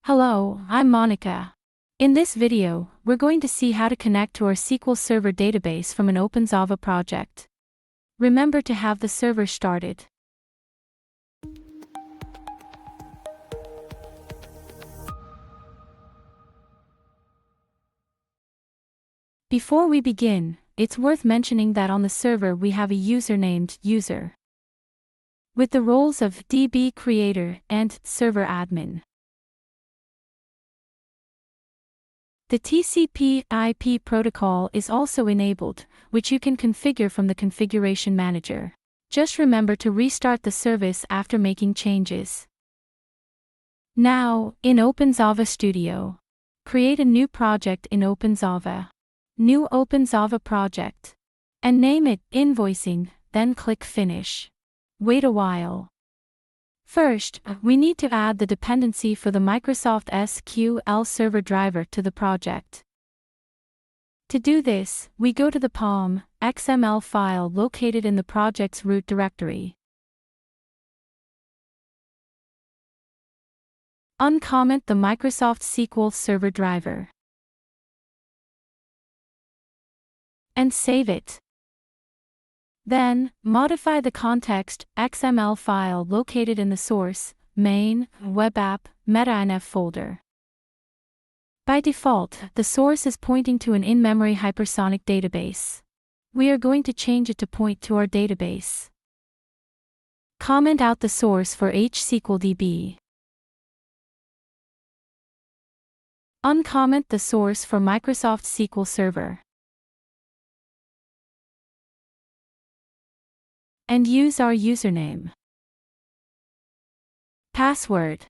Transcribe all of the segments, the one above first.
Hello, I'm Monica. In this video, we're going to see how to connect to our SQL Server database from an OpenXava project. Remember to have the server started. Before we begin, it's worth mentioning that on the server we have a user named user, with the roles of DB creator and server admin. The TCP/IP protocol is also enabled, which you can configure from the Configuration Manager. Just remember to restart the service after making changes. Now, in OpenXava Studio, create a new project in OpenXava. New OpenXava project. And name it Invoicing, then click Finish. Wait a while. First, we need to add the dependency for the Microsoft SQL Server driver to the project. To do this, we go to the .xml file located in the project's root directory. Uncomment the Microsoft SQL Server driver. And save it. Then, modify the context XML file located in the source, main, web app, meta.nf folder. By default, the source is pointing to an in-memory hypersonic database. We are going to change it to point to our database. Comment out the source for HSQLDB. Uncomment the source for Microsoft SQL Server. And use our username, password,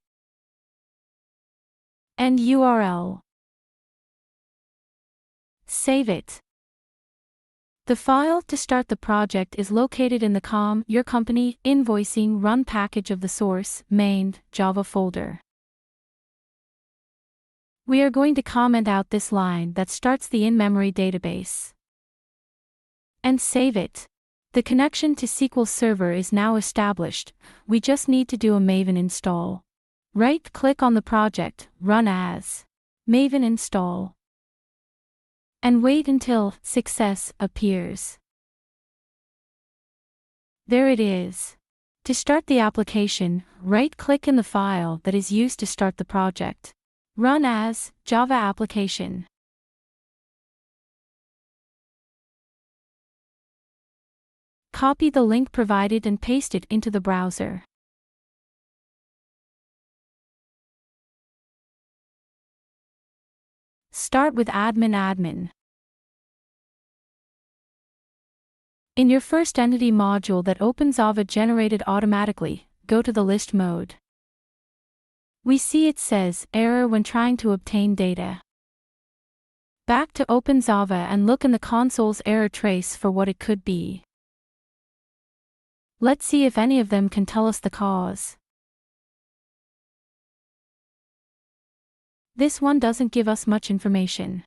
and URL. Save it. The file to start the project is located in the your company invoicing run package of the source main Java folder. We are going to comment out this line that starts the in-memory database. And save it. The connection to SQL Server is now established, we just need to do a Maven install. Right-click on the project, Run as Maven install. And wait until Success appears. There it is. To start the application, right-click in the file that is used to start the project. Run as Java application. Copy the link provided and paste it into the browser. Start with admin. In your first entity module that OpenXava generated automatically, go to the list mode. We see it says error when trying to obtain data. Back to OpenXava and look in the console's error trace for what it could be. Let's see if any of them can tell us the cause. This one doesn't give us much information.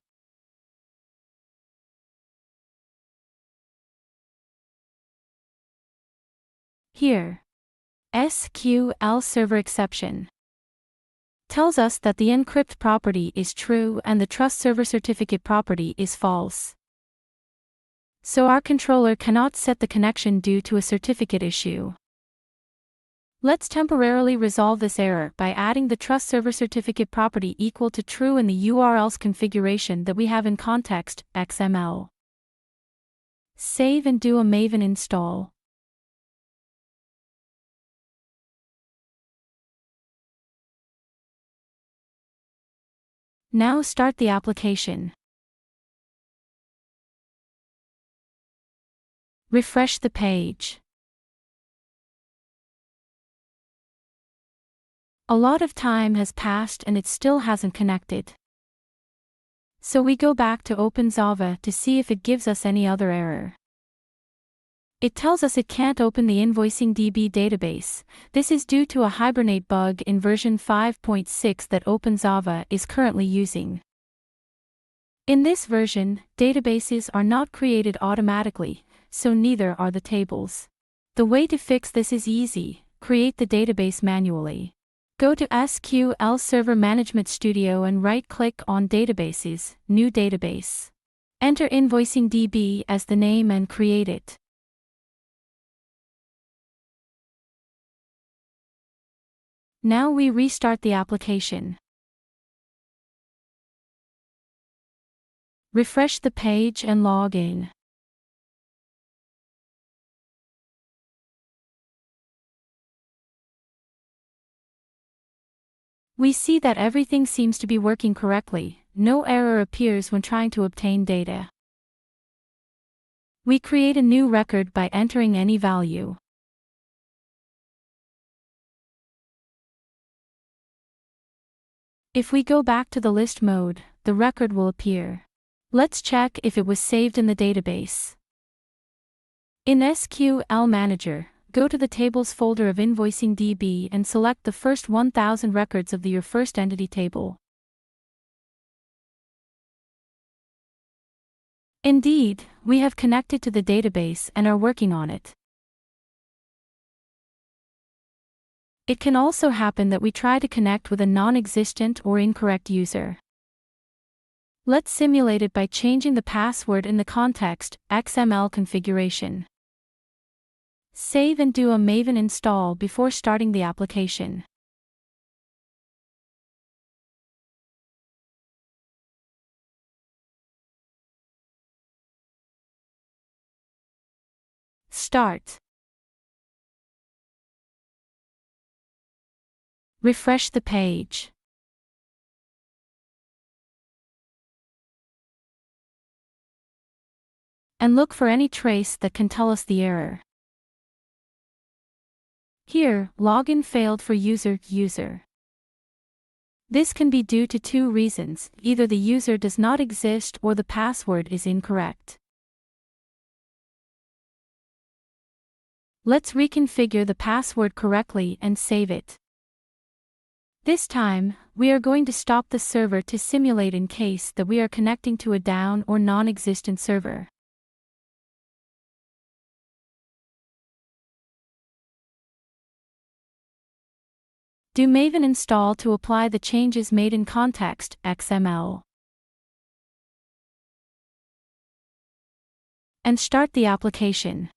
Here, SQL Server exception tells us that the encrypt property is true and the trust server certificate property is false. So our controller cannot set the connection due to a certificate issue. Let's temporarily resolve this error by adding the trust server certificate property equal to true in the URL's configuration that we have in context XML. Save and do a Maven install. Now start the application. Refresh the page. A lot of time has passed and it still hasn't connected. So we go back to OpenXava to see if it gives us any other error. It tells us it can't open the invoicing DB database. This is due to a Hibernate bug in version 5.6 that OpenXava is currently using. In this version, databases are not created automatically, so neither are the tables. The way to fix this is easy: create the database manually. Go to SQL Server Management Studio and right-click on Databases, New Database. Enter Invoicing DB as the name and create it. Now we restart the application. Refresh the page and log in. We see that everything seems to be working correctly. No error appears when trying to obtain data. We create a new record by entering any value. If we go back to the list mode, the record will appear. Let's check if it was saved in the database. In SQL Manager, go to the Tables folder of Invoicing DB and select the first 1000 records of your first entity table. Indeed, we have connected to the database and are working on it. It can also happen that we try to connect with a non-existent or incorrect user. Let's simulate it by changing the password in the context XML configuration. Save and do a Maven install before starting the application. Start. Refresh the page. And look for any trace that can tell us the error. Here, login failed for user. This can be due to two reasons: either the user does not exist or the password is incorrect. Let's reconfigure the password correctly and save it. This time, we are going to stop the server to simulate in case that we are connecting to a down or non-existent server. Do Maven install to apply the changes made in context XML. And start the application.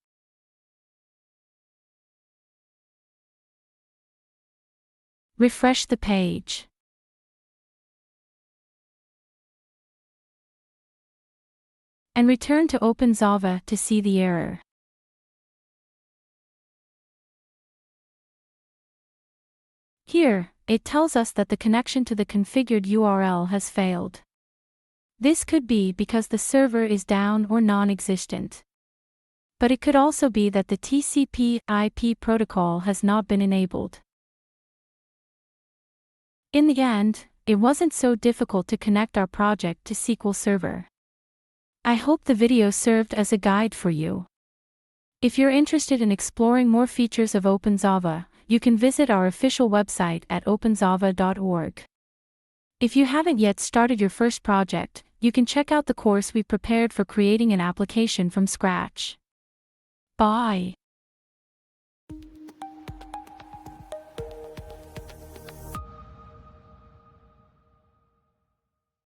Refresh the page. And return to OpenXava to see the error. Here, it tells us that the connection to the configured URL has failed. This could be because the server is down or non-existent. But it could also be that the TCP/IP protocol has not been enabled. In the end, it wasn't so difficult to connect our project to SQL Server. I hope the video served as a guide for you. If you're interested in exploring more features of OpenXava, you can visit our official website at openxava.org. If you haven't yet started your first project, you can check out the course we prepared for creating an application from scratch. Bye.